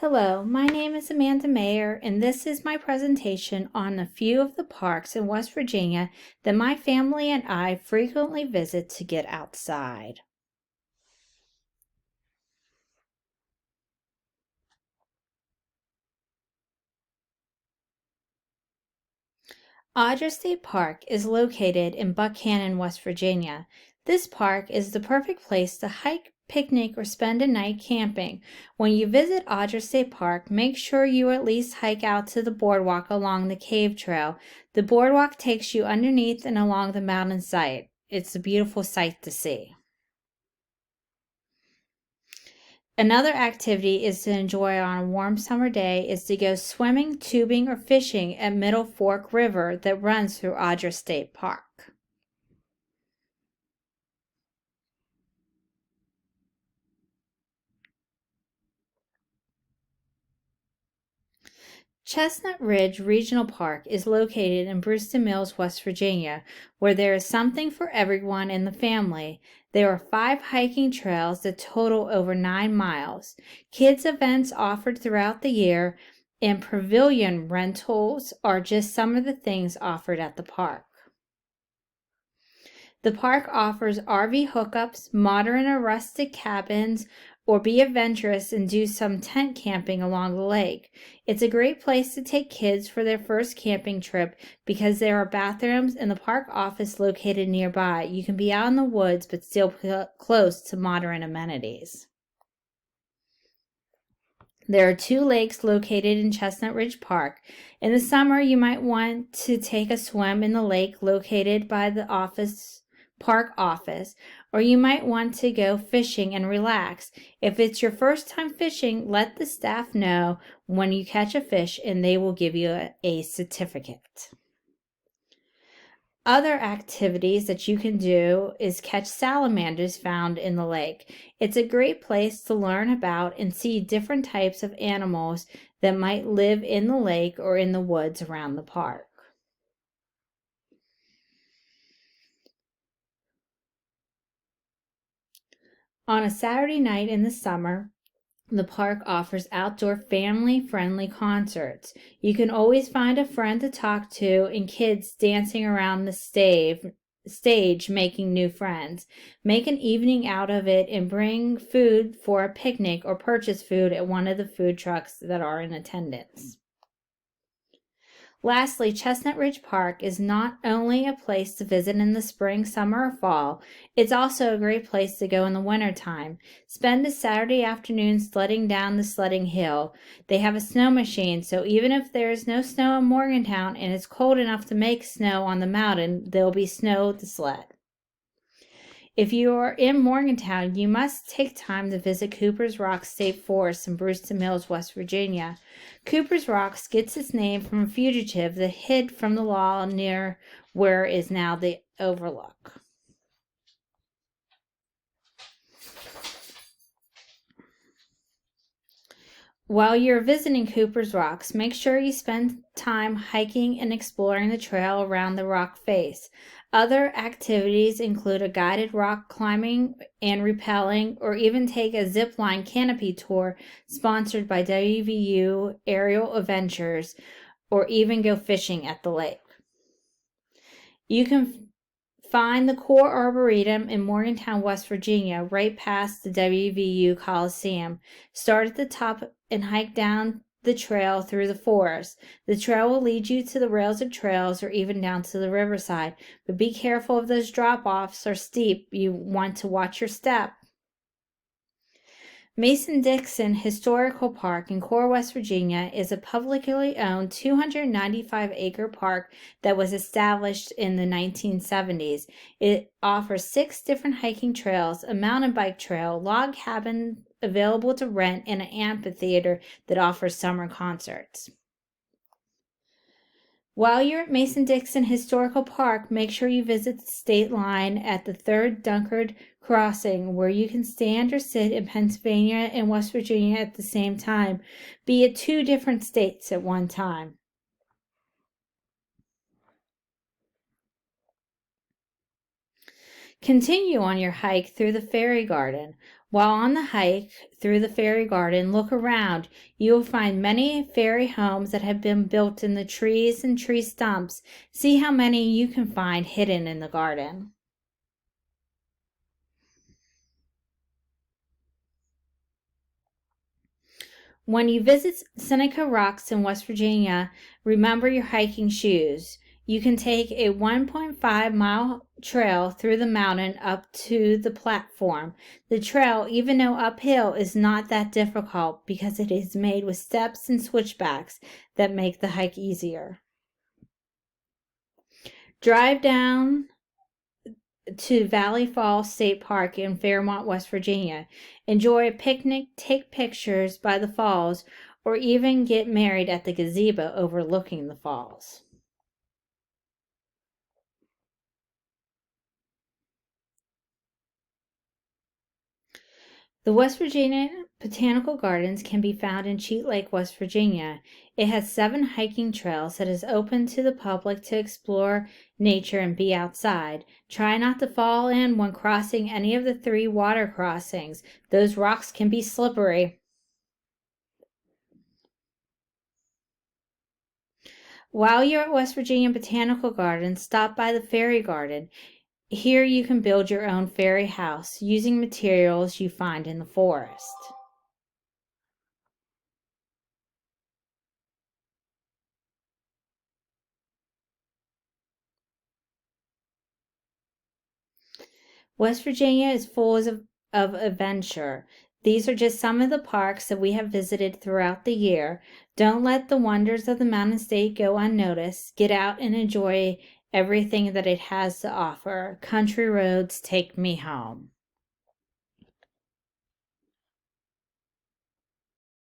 Hello, my name is Amanda Mayer, and this is my presentation on a few of the parks in West Virginia that my family and I frequently visit to get outside. Audrey State Park is located in Buchanan, West Virginia. This park is the perfect place to hike, picnic, or spend a night camping. When you visit Audrey State Park, make sure you at least hike out to the boardwalk along the cave trail. The boardwalk takes you underneath and along the mountain side. It's a beautiful sight to see. Another activity is to enjoy on a warm summer day is to go swimming, tubing, or fishing at Middle Fork River that runs through Audrey State Park. Chestnut Ridge Regional Park is located in Brewston Mills, West Virginia, where there is something for everyone in the family. There are 5 hiking trails that total over 9 miles, kids events offered throughout the year, and pavilion rentals are just some of the things offered at the park. The park offers RV hookups, modern or rustic cabins, or be adventurous and do some tent camping along the lake. It's a great place to take kids for their first camping trip because there are bathrooms in the park office located nearby. You can be out in the woods but still close to modern amenities. There are 2 lakes located in Chestnut Ridge Park. In the summer, you might want to take a swim in the lake located by the park office, or you might want to go fishing and relax. If it's your first time fishing, let the staff know when you catch a fish and they will give you a certificate. Other activities that you can do is catch salamanders found in the lake. It's a great place to learn about and see different types of animals that might live in the lake or in the woods around the park. On a Saturday night in the summer, the park offers outdoor family-friendly concerts. You can always find a friend to talk to and kids dancing around the stage making new friends. Make an evening out of it and bring food for a picnic or purchase food at one of the food trucks that are in attendance. Lastly, Chestnut Ridge Park is not only a place to visit in the spring, summer, or fall, it's also a great place to go in the wintertime. Spend a Saturday afternoon sledding down the sledding hill. They have a snow machine, so even if there is no snow in Morgantown and it's cold enough to make snow on the mountain, there'll be snow to sled. If you are in Morgantown, you must take time to visit Cooper's Rocks State Forest in Brewston Mills, West Virginia. Cooper's Rocks gets its name from a fugitive that hid from the law near where is now the Overlook. While you're visiting Cooper's Rocks, make sure you spend time hiking and exploring the trail around the rock face. Other activities include a guided rock climbing and rappelling, or even take a zip line canopy tour sponsored by WVU Aerial Adventures, or even go fishing at the lake. You can find the Core Arboretum in Morgantown, West Virginia, right past the WVU Coliseum. Start at the top and hike down the trail through the forest. The trail will lead you to the rails of trails or even down to the riverside, but be careful if those drop-offs are steep. You want to watch your step. Mason-Dixon Historical Park in Core, West Virginia is a publicly owned 295-acre park that was established in the 1970s. It offers 6 different hiking trails, a mountain bike trail, log cabin available to rent, and an amphitheater that offers summer concerts. While you're at Mason-Dixon Historical Park, make sure you visit the state line at the 3rd Dunkard Crossing, where you can stand or sit in Pennsylvania and West Virginia at the same time. Be at 2 different states at one time. Continue on your hike through the Fairy Garden. While on the hike through the fairy garden, look around. You will find many fairy homes that have been built in the trees and tree stumps. See how many you can find hidden in the garden. When you visit Seneca Rocks in West Virginia, remember your hiking shoes. You can take a 1.5-mile trail through the mountain up to the platform. The trail, even though uphill, is not that difficult because it is made with steps and switchbacks that make the hike easier. Drive down to Valley Falls State Park in Fairmont, West Virginia. Enjoy a picnic, take pictures by the falls, or even get married at the gazebo overlooking the falls. The West Virginia Botanical Gardens can be found in Cheat Lake, West Virginia. It has 7 hiking trails that is open to the public to explore nature and be outside. Try not to fall in when crossing any of the 3 water crossings. Those rocks can be slippery. While you're at West Virginia Botanical Gardens, stop by the Fairy Garden. Here you can build your own fairy house using materials you find in the forest. West Virginia is full of adventure. These are just some of the parks that we have visited throughout the year. Don't let the wonders of the Mountain State go unnoticed. Get out and enjoy everything that it has to offer. Country roads take me home.